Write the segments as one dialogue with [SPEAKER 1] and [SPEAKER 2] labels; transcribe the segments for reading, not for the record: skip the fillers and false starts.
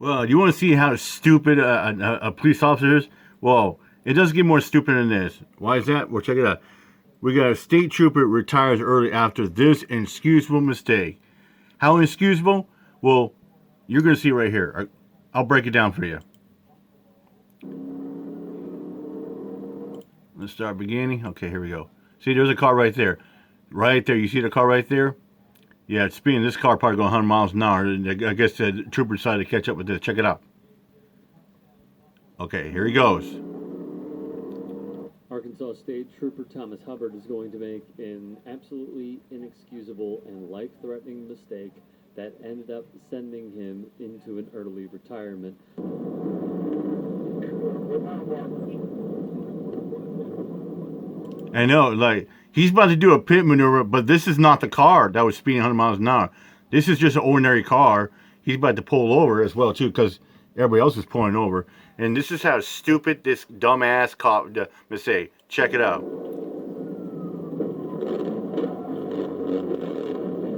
[SPEAKER 1] Well, you want to see how stupid a police officer is? Well, it doesn't get more stupid than this. Why is that? Well, check it out. We got a state trooper retires early after this inexcusable mistake. How inexcusable? Well, you're going to see right here. I'll break it down for you. Let's start beginning. Okay, here we go. See, there's a car right there. Right there. You see the car right there? Yeah, it's speeding. This car probably going 100 miles an hour. I guess the trooper decided to catch up with this. Check it out. Okay, here he goes.
[SPEAKER 2] Arkansas State Trooper Thomas Hubbard is going to make an absolutely inexcusable and life-threatening mistake that ended up sending him into an early retirement.
[SPEAKER 1] I know, like, he's about to do a pit maneuver, but this is not the car that was speeding 100 miles an hour. This is just an ordinary car. He's about to pull over as well, too, because everybody else is pulling over. And this is how stupid this dumbass cop mistake. Check it out.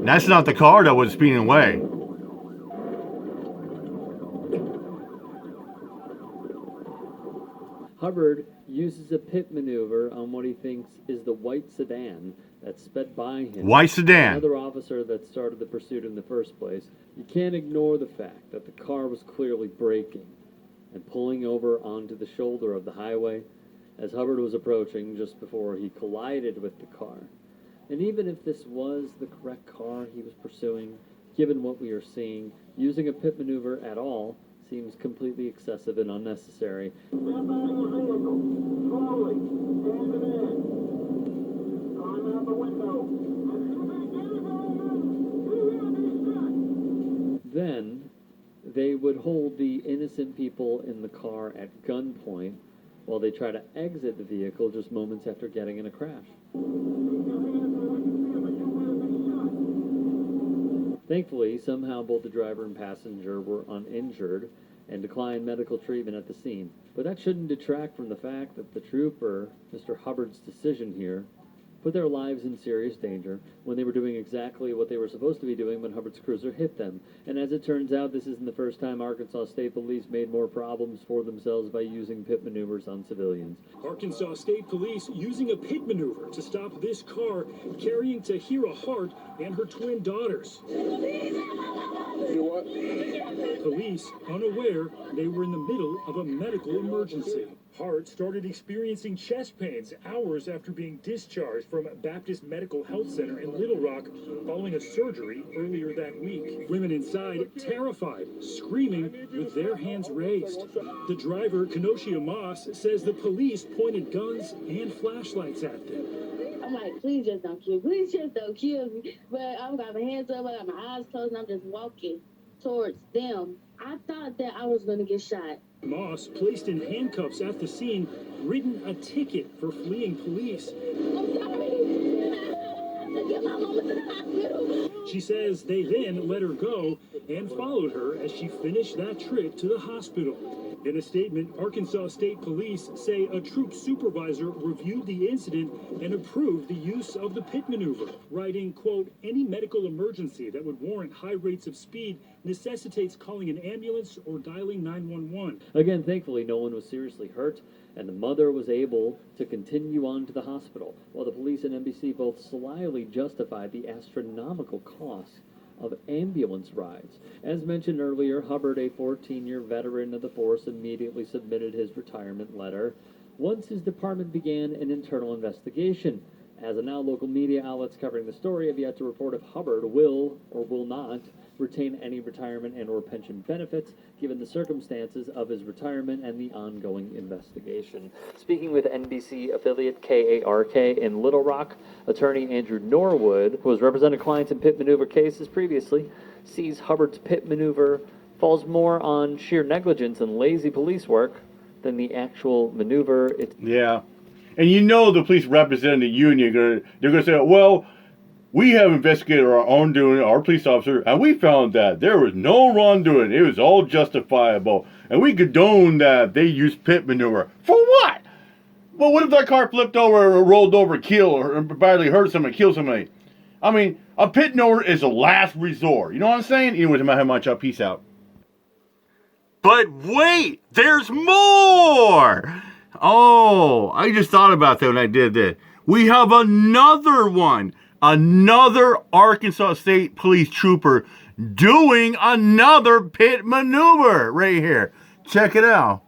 [SPEAKER 1] That's not the car that was speeding away.
[SPEAKER 2] Hubbard uses a pit maneuver on what he thinks is the white sedan that sped by him.
[SPEAKER 1] White sedan.
[SPEAKER 2] Another officer that started the pursuit in the first place. You can't ignore the fact that the car was clearly braking and pulling over onto the shoulder of the highway as Hubbard was approaching just before he collided with the car. And even if this was the correct car he was pursuing, given what we are seeing, using a pit maneuver at all seems completely excessive and unnecessary. Then they would hold the innocent people in the car at gunpoint while they try to exit the vehicle just moments after getting in a crash. Thankfully, somehow both the driver and passenger were uninjured and declined medical treatment at the scene. But that shouldn't detract from the fact that the trooper, Mr. Hubbard's decision here, put their lives in serious danger when they were doing exactly what they were supposed to be doing when Hubbard's cruiser hit them. And as it turns out, this isn't the first time Arkansas State Police made more problems for themselves by using pit maneuvers on civilians.
[SPEAKER 3] Arkansas State Police using a pit maneuver to stop this car carrying Tahira Hart and her twin daughters. Police unaware they were in the middle of a medical emergency. Hart started experiencing chest pains hours after being discharged from Baptist Medical Health Center in Little Rock following a surgery earlier that week. Women inside terrified, screaming with their hands raised. The driver, Kenoshia Moss, says the police pointed guns and flashlights at them.
[SPEAKER 4] I'm like, please just don't kill me. Please just don't kill me. But I've got my hands up, I got my eyes closed, and I'm just walking towards them. I thought that I was going to get shot.
[SPEAKER 3] Moss, placed in handcuffs at the scene, written a ticket for fleeing police. She says they then let her go and followed her as she finished that trip to the hospital. In a statement, Arkansas State Police say a troop supervisor reviewed the incident and approved the use of the pit maneuver, writing, quote, any medical emergency that would warrant high rates of speed necessitates calling an ambulance or dialing 911.
[SPEAKER 2] Again, thankfully, no one was seriously hurt, and the mother was able to continue on to the hospital, while the police and NBC both slyly justified the astronomical cost of ambulance rides. As mentioned earlier, Hubbard, a 14-year veteran of the force, immediately submitted his retirement letter once his department began an internal investigation. As of now, local media outlets covering the story have yet to report if Hubbard will or will not retain any retirement and or pension benefits, given the circumstances of his retirement and the ongoing investigation. Speaking with NBC affiliate KARK in Little Rock, attorney Andrew Norwood, who has represented clients in pit maneuver cases previously, sees Hubbard's pit maneuver falls more on sheer negligence and lazy police work than the actual maneuver.
[SPEAKER 1] Yeah. And you know the police representing the union, they're going to say, well, we have investigated our own doing, our police officer, and we found that there was no wrongdoing. It was all justifiable. And we condone that they used pit maneuver. For what? Well, what if that car flipped over or rolled over, killed, or badly hurt somebody, killed somebody? I mean, a pit maneuver is a last resort. You know what I'm saying? Anyways, I'm going to have my job. Peace out. But wait, there's more! Oh, I just thought about that when I did that. We have another one. Another Arkansas State Police trooper doing another pit maneuver right here. Check it out.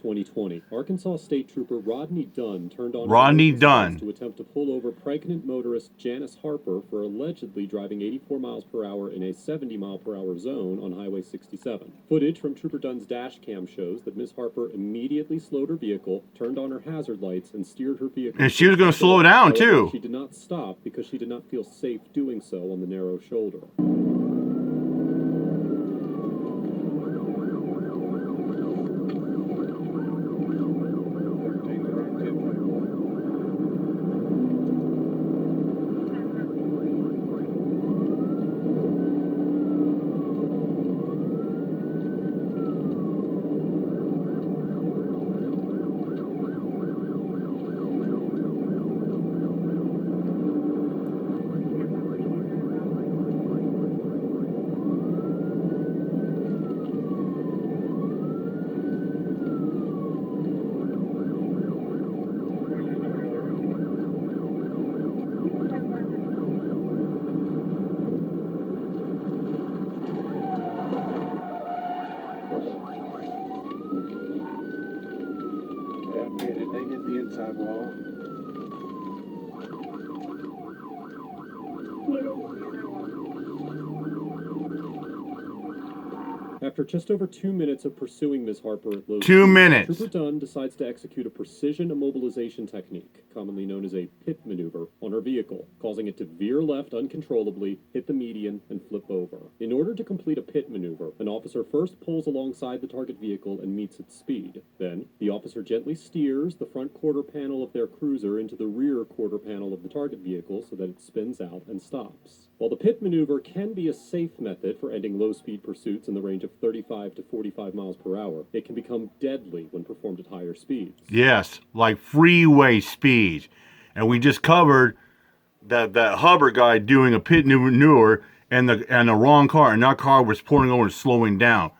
[SPEAKER 5] 2020, Arkansas State Trooper Rodney Dunn turned on
[SPEAKER 1] Rodney
[SPEAKER 5] emergency
[SPEAKER 1] Dunn.
[SPEAKER 5] lights to attempt to pull over pregnant motorist Janice Harper for allegedly driving 84 miles per hour in a 70 mile per hour zone on Highway 67. Footage from Trooper Dunn's dash cam shows that Ms. Harper immediately slowed her vehicle, turned on her hazard lights, and steered her vehicle.
[SPEAKER 1] And she was going to slow down,
[SPEAKER 5] However,
[SPEAKER 1] too.
[SPEAKER 5] She did not stop because she did not feel safe doing so on the narrow shoulder.
[SPEAKER 6] They hit the inside wall.
[SPEAKER 5] After just over 2 minutes of pursuing Ms. Harper at low
[SPEAKER 1] 2
[SPEAKER 5] speed,
[SPEAKER 1] minutes.
[SPEAKER 5] Trooper Dunn decides to execute a precision immobilization technique, commonly known as a pit maneuver, on her vehicle, causing it to veer left uncontrollably, hit the median, and flip over. In order to complete a pit maneuver, an officer first pulls alongside the target vehicle and meets its speed. Then, the officer gently steers the front quarter panel of their cruiser into the rear quarter panel of the target vehicle so that it spins out and stops. While the pit maneuver can be a safe method for ending low-speed pursuits in the range of 35 to 45 miles per hour, it can become deadly when performed at higher speeds.
[SPEAKER 1] Yes, like freeway speeds. And we just covered that Hubbard guy doing a pit maneuver and the wrong car, and that car was pulling over and slowing down.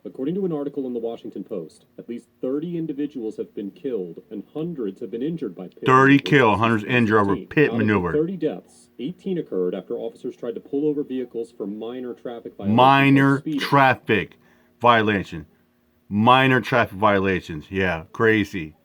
[SPEAKER 5] According to an article in the Washington Post, at least 30 individuals have been killed and hundreds have been injured by pit
[SPEAKER 1] 30
[SPEAKER 5] maneuvers
[SPEAKER 1] killed,
[SPEAKER 5] since
[SPEAKER 1] hundreds injured over
[SPEAKER 5] 2016.
[SPEAKER 1] pit
[SPEAKER 5] Out of the
[SPEAKER 1] maneuver.
[SPEAKER 5] 30 deaths, 18 occurred after officers tried to pull over vehicles for minor traffic violations.
[SPEAKER 1] Minor
[SPEAKER 5] like speeding.
[SPEAKER 1] traffic violation. Minor traffic violations. Yeah, crazy.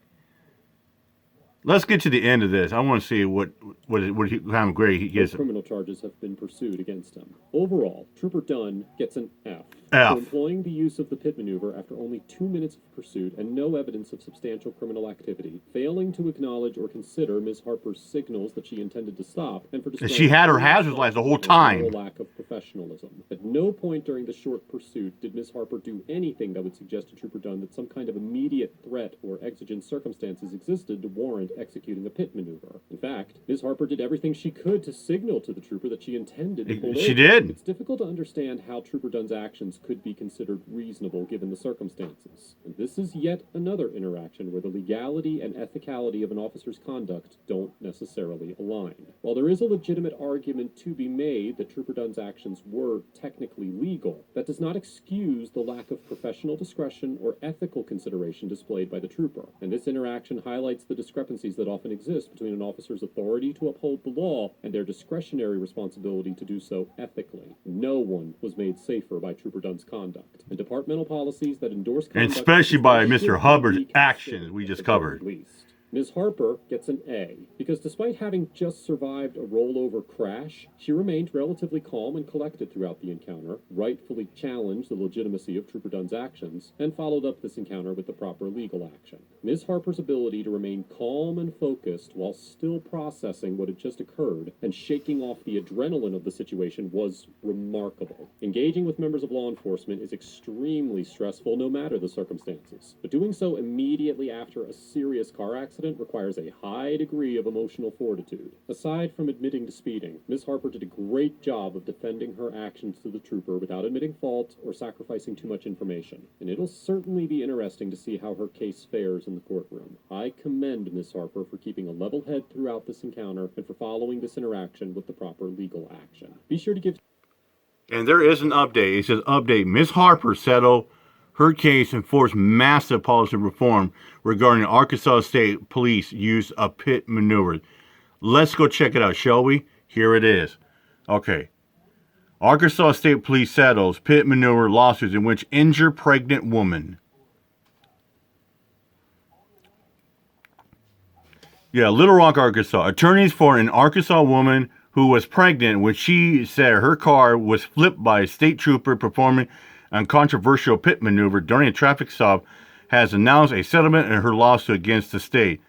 [SPEAKER 1] Let's get to the end of this. I want to see what kind of grade he
[SPEAKER 5] No
[SPEAKER 1] gets.
[SPEAKER 5] criminal charges have been pursued against him. Overall, Trooper Dunn gets an F.
[SPEAKER 1] F.
[SPEAKER 5] For employing the use of the pit maneuver after only 2 minutes of pursuit and no evidence of substantial criminal activity, failing to acknowledge or consider Ms. Harper's signals that she intended to stop, and for displaying
[SPEAKER 1] she had her hazard lights the whole time.
[SPEAKER 5] A lack of professionalism. At no point during the short pursuit did Ms. Harper do anything that would suggest to Trooper Dunn that some kind of immediate threat or exigent circumstances existed to warrant executing a pit maneuver. In fact, Ms. Harper did everything she could to signal to the trooper that she intended to pull over.
[SPEAKER 1] She did.
[SPEAKER 5] It's difficult to understand how Trooper Dunn's actions could be considered reasonable given the circumstances. And this is yet another interaction where the legality and ethicality of an officer's conduct don't necessarily align. While there is a legitimate argument to be made that Trooper Dunn's actions were technically legal, that does not excuse the lack of professional discretion or ethical consideration displayed by the trooper. And this interaction highlights the discrepancies that often exist between an officer's authority to uphold the law and their discretionary responsibility to do so ethically. No one was made safer by Trooper Dunn's conduct, and departmental policies that endorse conduct,
[SPEAKER 1] And especially by
[SPEAKER 5] should
[SPEAKER 1] Mr.
[SPEAKER 5] be
[SPEAKER 1] Hubbard's
[SPEAKER 5] considered
[SPEAKER 1] actions we just
[SPEAKER 5] at the very
[SPEAKER 1] covered.
[SPEAKER 5] least. Ms. Harper gets an A, because despite having just survived a rollover crash, she remained relatively calm and collected throughout the encounter, rightfully challenged the legitimacy of Trooper Dunn's actions, and followed up this encounter with the proper legal action. Ms. Harper's ability to remain calm and focused while still processing what had just occurred and shaking off the adrenaline of the situation was remarkable. Engaging with members of law enforcement is extremely stressful no matter the circumstances, but doing so immediately after a serious car accident requires a high degree of emotional fortitude. Aside from admitting to speeding, Ms. Harper did a great job of defending her actions to the trooper without admitting fault or sacrificing too much information, and it'll certainly be interesting to see how her case fares in the courtroom. I commend Ms. Harper for keeping a level head throughout this encounter and for following this interaction with the proper legal action. Be sure to give
[SPEAKER 1] And there is an update. It says, update, Ms. Harper settled her case and forced massive policy reform regarding Arkansas State Police use of pit maneuvers. Let's go check it out, shall we? Here it is. Okay. Arkansas State Police settles pit maneuver lawsuits in which injure pregnant woman. Yeah, Little Rock, Arkansas. Attorneys for an Arkansas woman who was pregnant when she said her car was flipped by a state trooper performing a controversial pit maneuver during a traffic stop has announced a settlement in her lawsuit against the state.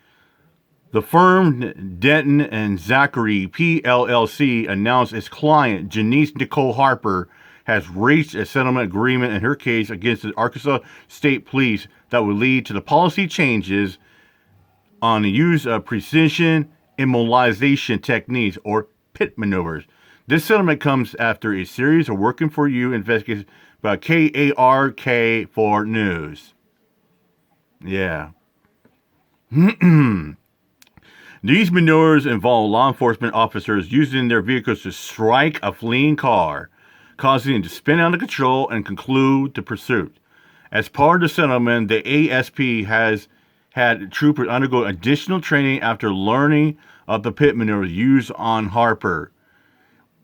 [SPEAKER 1] The firm Denton and Zachary PLLC announced its client, Janice Nicole Harper, has reached a settlement agreement in her case against the Arkansas State Police that will lead to the policy changes on the use of precision immobilization techniques, or pit maneuvers. This settlement comes after a series of Working For You investigations by KARK4 News. Yeah. These maneuvers involve law enforcement officers using their vehicles to strike a fleeing car, causing it to spin out of control and conclude the pursuit. As part of the settlement, the ASP has had troopers undergo additional training after learning of the pit maneuvers used on Harper.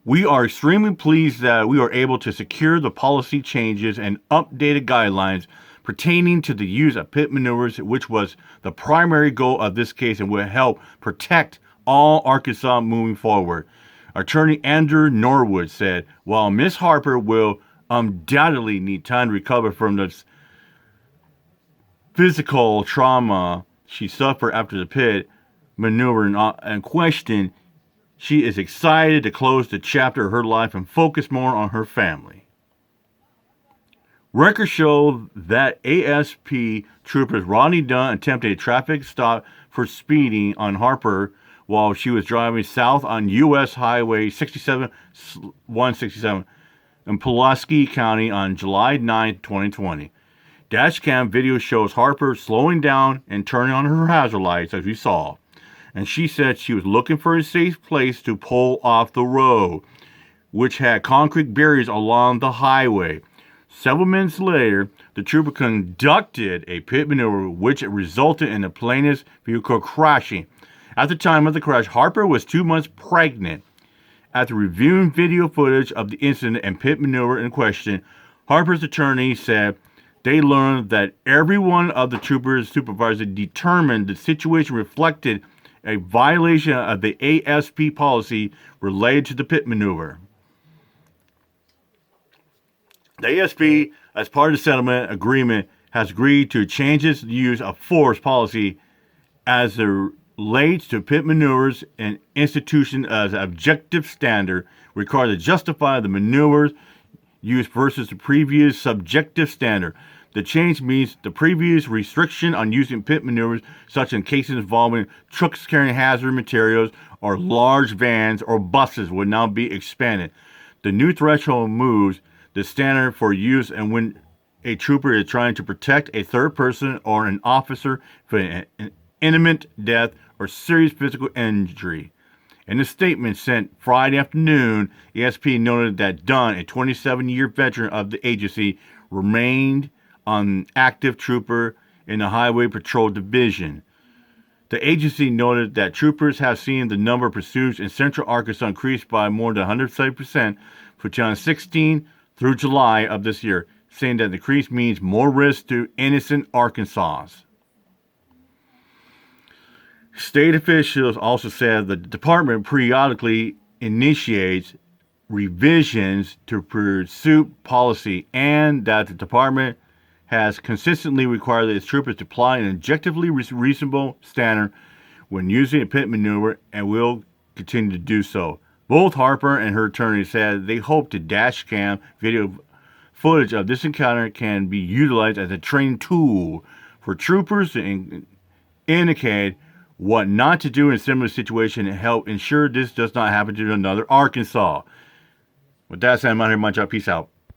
[SPEAKER 1] We are extremely pleased that we are able to secure the policy changes and updated guidelines pertaining to the use of pit maneuvers, which was the primary goal of this case and will help protect all Arkansas moving forward. Attorney Andrew Norwood said, while Ms. Harper will undoubtedly need time to recover from the physical trauma she suffered after the pit maneuver in question, she is excited to close the chapter of her life and focus more on her family. Records show that ASP troopers Rodney Dunn attempted a traffic stop for speeding on Harper while she was driving south on U.S. Highway 167 in Pulaski County on July 9, 2020. Dashcam video shows Harper slowing down and turning on her hazard lights, as we saw. And she said she was looking for a safe place to pull off the road, which had concrete barriers along the highway. Several minutes later, the trooper conducted a pit maneuver, which resulted in the plaintiff's vehicle crashing. At the time of the crash, Harper was 2 months pregnant. After reviewing video footage of the incident and pit maneuver in question, Harper's attorney said they learned that every one of the trooper's supervisors determined the situation reflected a violation of the ASP policy related to the pit maneuver. The ASP, as part of the settlement agreement, has agreed to change its use of force policy as it relates to pit maneuvers and institution as an objective standard required to justify the maneuvers used versus the previous subjective standard. The change means the previous restriction on using pit maneuvers, such in cases involving trucks carrying hazard materials or large vans or buses, would now be expanded. The new threshold moves the standard for use and when a trooper is trying to protect a third person or an officer from an imminent death or serious physical injury. In a statement sent Friday afternoon, ESP noted that Dunn, a 27-year veteran of the agency, remained an active trooper in the Highway Patrol Division. The agency noted that troopers have seen the number of pursuits in central Arkansas increase by more than 170% for 2016 through July of this year, saying that the increase means more risk to innocent Arkansans. State officials also said the department periodically initiates revisions to pursuit policy and that the department has consistently required its troopers to apply an objectively reasonable standard when using a pit maneuver and will continue to do so. Both Harper and her attorney said they hope the dash cam video footage of this encounter can be utilized as a training tool for troopers to indicate what not to do in a similar situation and help ensure this does not happen to another Arkansas. With that said, I'm out here, my job. Peace out.